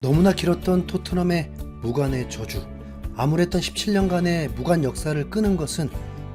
너무나 길었던 토트넘의 무관의 저주. 암울했던 17년간의 무관 역사를 끄는 것은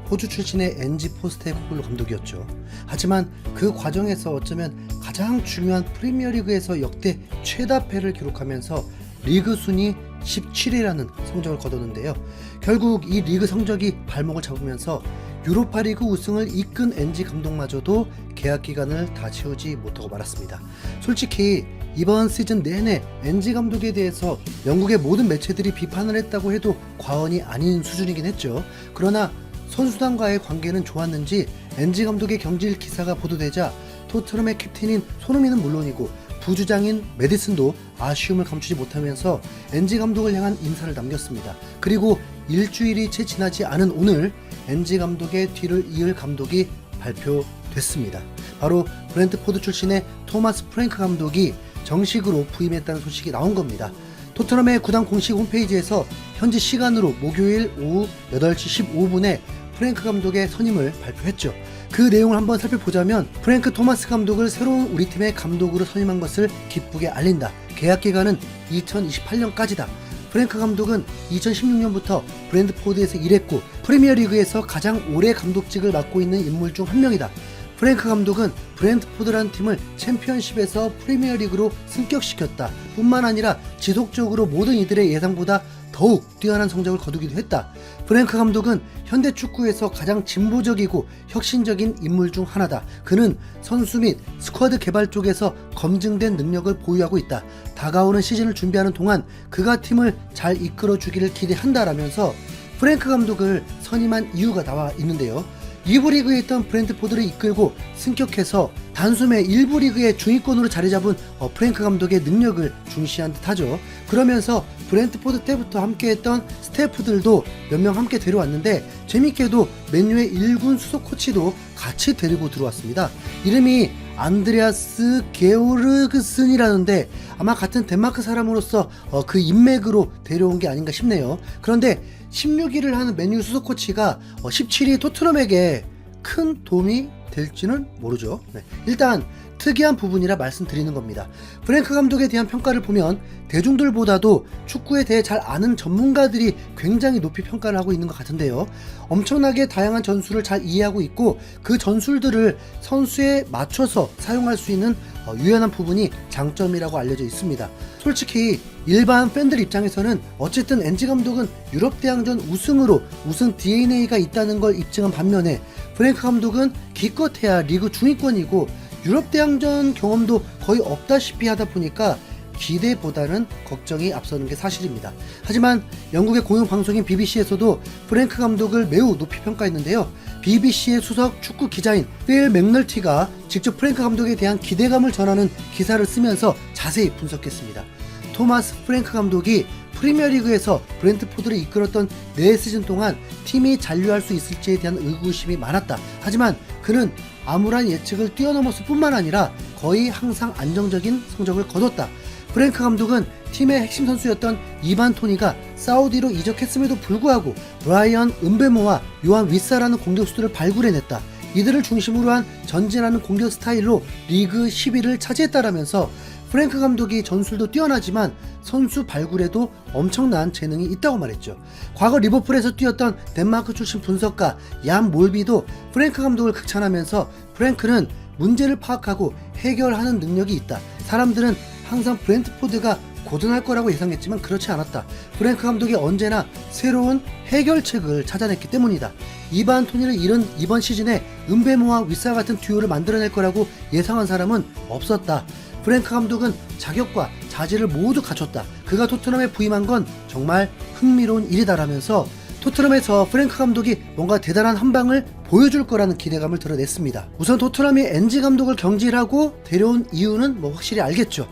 호주 출신의 엔지 포스테코글루 감독이었죠. 하지만 그 과정에서 어쩌면 가장 중요한 프리미어리그에서 역대 최다패를 기록하면서 리그 순위 17위라는 성적을 거뒀는데요. 결국 이 리그 성적이 발목을 잡으면서 유로파리그 우승을 이끈 엔지 감독마저도 계약 기간을 다 채우지 못하고 말았습니다. 솔직히 이번 시즌 내내 엔지 감독에 대해서 영국의 모든 매체들이 비판을 했다고 해도 과언이 아닌 수준이긴 했죠. 그러나 선수단과의 관계는 좋았는지 엔지 감독의 경질 기사가 보도되자 토트넘의 캡틴인 손흥민은 물론이고 부주장인 메디슨도 아쉬움을 감추지 못하면서 엔지 감독을 향한 인사를 남겼습니다. 그리고 일주일이 채 지나지 않은 오늘 엔지 감독의 뒤를 이을 감독이 발표됐습니다. 바로 브렌트포드 출신의 토마스 프랭크 감독이 정식으로 부임했다는 소식이 나온 겁니다. 토트넘의 구단 공식 홈페이지에서 현지 시간으로 목요일 오후 8시 15분에 프랭크 감독의 선임을 발표했죠. 그 내용을 한번 살펴보자면 프랭크 토마스 감독을 새로운 우리 팀의 감독으로 선임한 것을 기쁘게 알린다. 계약 기간은 2028년까지다. 프랭크 감독은 2016년부터 브랜트포드에서 일했고 프리미어리그에서 가장 오래 감독직을 맡고 있는 인물 중 한 명이다. 프랭크 감독은 브랜트포드라는 팀을 챔피언십에서 프리미어리그로 승격시켰다. 뿐만 아니라 지속적으로 모든 이들의 예상보다 더욱 뛰어난 성적을 거두기도 했다. 프랭크 감독은 현대 축구에서 가장 진보적이고 혁신적인 인물 중 하나다. 그는 선수 및 스쿼드 개발 쪽에서 검증된 능력을 보유하고 있다. 다가오는 시즌을 준비하는 동안 그가 팀을 잘 이끌어주기를 기대한다라면서 프랭크 감독을 선임한 이유가 나와 있는데요. 2부 리그에 있던 브랜트포드를 이끌고 승격해서 단숨에 1부 리그의 중위권으로 자리잡은 프랭크 감독의 능력을 중시한 듯하죠. 그러면서 브랜트포드 때부터 함께했던 스태프들도 몇 명 함께 데려왔는데 재밌게도 맨유의 1군 수석 코치도 같이 데리고 들어왔습니다. 이름이 안드레아스 게오르그슨이라는데 아마 같은 덴마크 사람으로서 그 인맥으로 데려온 게 아닌가 싶네요. 그런데 16위를 하는 맨유 수석 코치가 17위 토트넘에게 큰 도움이 될지는 모르죠. 일단 특이한 부분이라 말씀드리는 겁니다. 프랭크 감독에 대한 평가를 보면 대중들보다도 축구에 대해 잘 아는 전문가들이 굉장히 높이 평가를 하고 있는 것 같은데요. 엄청나게 다양한 전술을 잘 이해하고 있고 그 전술들을 선수에 맞춰서 사용할 수 있는 유연한 부분이 장점이라고 알려져 있습니다. 솔직히 일반 팬들 입장에서는 어쨌든 엔지 감독은 유럽 대항전 우승으로 우승 DNA가 있다는 걸 입증한 반면에 프랭크 감독은 기껏해야 리그 중위권이고 유럽 대항전 경험도 거의 없다시피 하다 보니까 기대보다는 걱정이 앞서는 게 사실입니다. 하지만 영국의 공영방송인 BBC에서도 프랭크 감독을 매우 높이 평가했는데요. BBC의 수석 축구 기자인 필 맥널티가 직접 프랭크 감독에 대한 기대감을 전하는 기사를 쓰면서 자세히 분석했습니다. 토마스 프랭크 감독이 프리미어리그에서 브랜트포드를 이끌었던 4시즌 동안 팀이 잔류할 수 있을지에 대한 의구심이 많았다. 하지만 그는 암울한 예측을 뛰어넘었을 뿐만 아니라 거의 항상 안정적인 성적을 거뒀다. 프랭크 감독은 팀의 핵심 선수였던 이반 토니가 사우디로 이적했음에도 불구하고 브라이언 은베모와 요한 윗사라는 공격수들을 발굴해냈다. 이들을 중심으로 한 전진하는 공격 스타일로 리그 10위를 차지했다라면서 프랭크 감독이 전술도 뛰어나지만 선수 발굴에도 엄청난 재능이 있다고 말했죠. 과거 리버풀에서 뛰었던 덴마크 출신 분석가 얀 몰비도 프랭크 감독을 극찬하면서 프랭크는 문제를 파악하고 해결하는 능력이 있다. 사람들은 항상 브랜트포드가 고전할 거라고 예상했지만 그렇지 않았다. 프랭크 감독이 언제나 새로운 해결책을 찾아냈기 때문이다. 이반 토니를 잃은 이번 시즌에 은베모와 윗사 같은 듀오를 만들어낼 거라고 예상한 사람은 없었다. 프랭크 감독은 자격과 자질을 모두 갖췄다. 그가 토트넘에 부임한 건 정말 흥미로운 일이다라면서 토트넘에서 프랭크 감독이 뭔가 대단한 한방을 보여줄 거라는 기대감을 드러냈습니다. 우선 토트넘이 엔지 감독을 경질하고 데려온 이유는 확실히 알겠죠.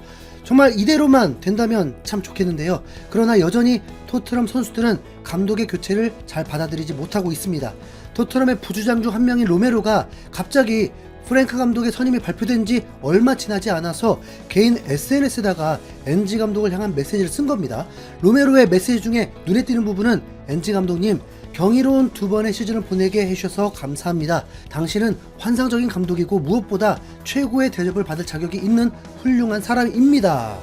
정말 이대로만 된다면 참 좋겠는데요. 그러나 여전히 토트넘 선수들은 감독의 교체를 잘 받아들이지 못하고 있습니다. 토트넘의 부주장 중 한 명인 로메로가 갑자기 프랭크 감독의 선임이 발표된 지 얼마 지나지 않아서 개인 SNS에다가 엔지 감독을 향한 메시지를 쓴 겁니다. 로메로의 메시지 중에 눈에 띄는 부분은 엔지 감독님, 경이로운 2번의 시즌을 보내게 해주셔서 감사합니다. 당신은 환상적인 감독이고 무엇보다 최고의 대접을 받을 자격이 있는 훌륭한 사람입니다.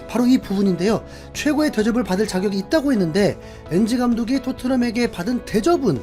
바로 이 부분인데요. 최고의 대접을 받을 자격이 있다고 했는데 엔지 감독이 토트넘에게 받은 대접은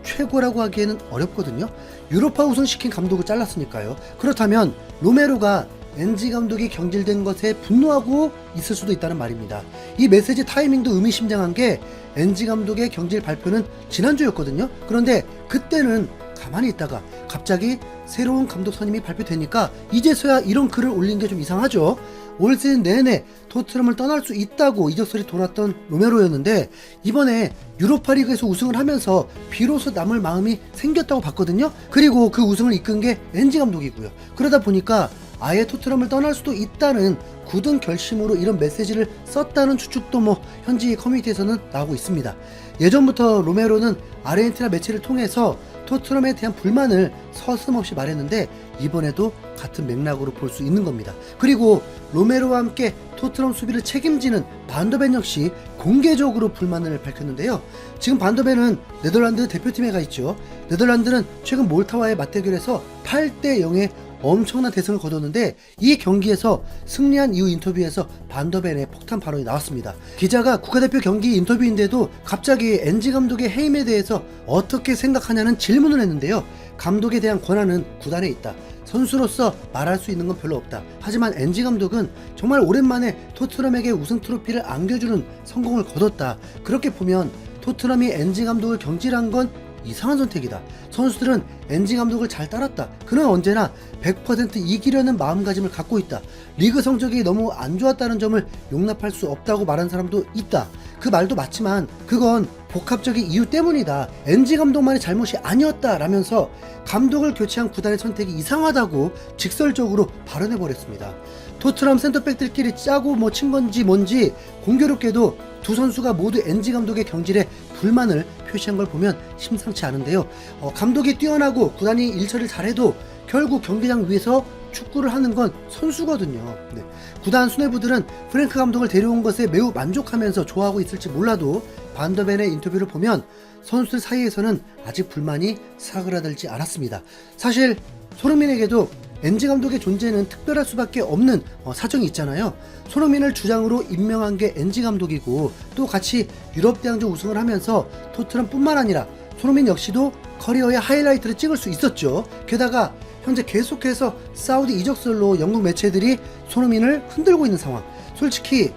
최고라고 하기에는 어렵거든요. 유로파 우승시킨 감독을 잘랐으니까요. 그렇다면 로메로가 엔지 감독이 경질된 것에 분노하고 있을 수도 있다는 말입니다. 이 메시지 타이밍도 의미심장한 게 엔지 감독의 경질 발표는 지난주였거든요. 그런데 그때는 가만히 있다가 갑자기 새로운 감독 선임이 발표되니까 이제서야 이런 글을 올린 게 좀 이상하죠. 올 시즌 내내 토트넘을 떠날 수 있다고 이적설이 돌았던 로메로였는데 이번에 유로파리그에서 우승을 하면서 비로소 남을 마음이 생겼다고 봤거든요. 그리고 그 우승을 이끈 게 엔지 감독이고요. 그러다 보니까 아예 토트넘을 떠날 수도 있다는 굳은 결심으로 이런 메시지를 썼다는 추측도 현지 커뮤니티에서는 나오고 있습니다. 예전부터 로메로는 아르헨티나 매체를 통해서 토트넘에 대한 불만을 서슴없이 말했는데 이번에도 같은 맥락으로 볼 수 있는 겁니다. 그리고 로메로와 함께 토트넘 수비를 책임지는 반더벤 역시 공개적으로 불만을 밝혔는데요. 지금 반더벤은 네덜란드 대표팀에 가 있죠. 네덜란드는 최근 몰타와의 맞대결에서 8대 0의 엄청난 대승을 거뒀는데 이 경기에서 승리한 이후 인터뷰에서 반더벤의 폭탄 발언이 나왔습니다. 기자가 국가대표 경기 인터뷰인데도 갑자기 엔지 감독의 해임에 대해서 어떻게 생각하냐는 질문을 했는데요. 감독에 대한 권한은 구단에 있다. 선수로서 말할 수 있는 건 별로 없다. 하지만 엔지 감독은 정말 오랜만에 토트넘에게 우승 트로피를 안겨주는 성공을 거뒀다. 그렇게 보면 토트넘이 엔지 감독을 경질한 건 이상한 선택이다. 선수들은 엔지 감독을 잘 따랐다. 그는 언제나 100% 이기려는 마음가짐을 갖고 있다. 리그 성적이 너무 안 좋았다는 점을 용납할 수 없다고 말한 사람도 있다. 그 말도 맞지만 그건 복합적인 이유 때문이다. 엔지 감독만의 잘못이 아니었다 라면서 감독을 교체한 구단의 선택이 이상하다고 직설적으로 발언해버렸습니다. 토트넘 센터백들끼리 짜고 친 건지 뭔지 공교롭게도 두 선수가 모두 엔지 감독의 경질에 불만을 표시한 걸 보면 심상치 않은데요. 감독이 뛰어나고 구단이 일처리를 잘해도 결국 경기장 위에서 축구를 하는 건 선수거든요. 네. 구단 수뇌부들은 프랭크 감독을 데려온 것에 매우 만족하면서 좋아하고 있을지 몰라도 반더벤의 인터뷰를 보면 선수들 사이에서는 아직 불만이 사그라들지 않았습니다. 사실 손흥민에게도 엔지 감독의 존재는 특별할 수밖에 없는 사정이 있잖아요. 손흥민을 주장으로 임명한 게 엔지 감독이고 또 같이 유럽 대항전 우승을 하면서 토트넘뿐만 아니라 손흥민 역시도 커리어의 하이라이트를 찍을 수 있었죠. 게다가 현재 계속해서 사우디 이적설로 영국 매체들이 손흥민을 흔들고 있는 상황. 솔직히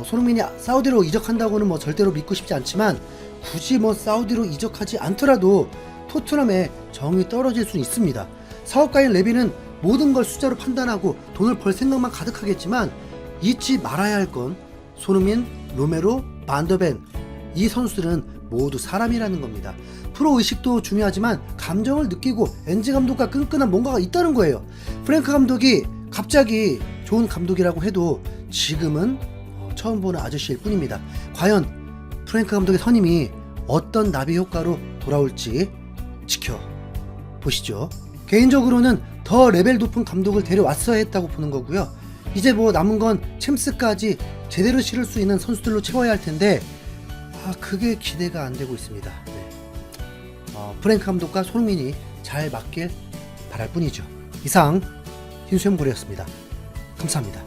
손흥민이 사우디로 이적한다고는 절대로 믿고 싶지 않지만 굳이 사우디로 이적하지 않더라도 토트넘에 정이 떨어질 수 있습니다. 사업가인 레비는 모든 걸 숫자로 판단하고 돈을 벌 생각만 가득하겠지만 잊지 말아야 할 건 손흥민, 로메로, 반더벤 이 선수들은 모두 사람이라는 겁니다. 프로 의식도 중요하지만 감정을 느끼고 엔지 감독과 끈끈한 뭔가가 있다는 거예요. 프랭크 감독이 갑자기 좋은 감독이라고 해도 지금은 처음 보는 아저씨일 뿐입니다. 과연 프랭크 감독의 선임이 어떤 나비 효과로 돌아올지 지켜보시죠. 개인적으로는 더 레벨 높은 감독을 데려왔어야 했다고 보는 거고요. 이제 남은 건 챔스까지 제대로 치를 수 있는 선수들로 채워야 할 텐데 그게 기대가 안 되고 있습니다. 네. 프랭크 감독과 손흥민이 잘 맞길 바랄 뿐이죠. 이상 흰수염고래였습니다. 감사합니다.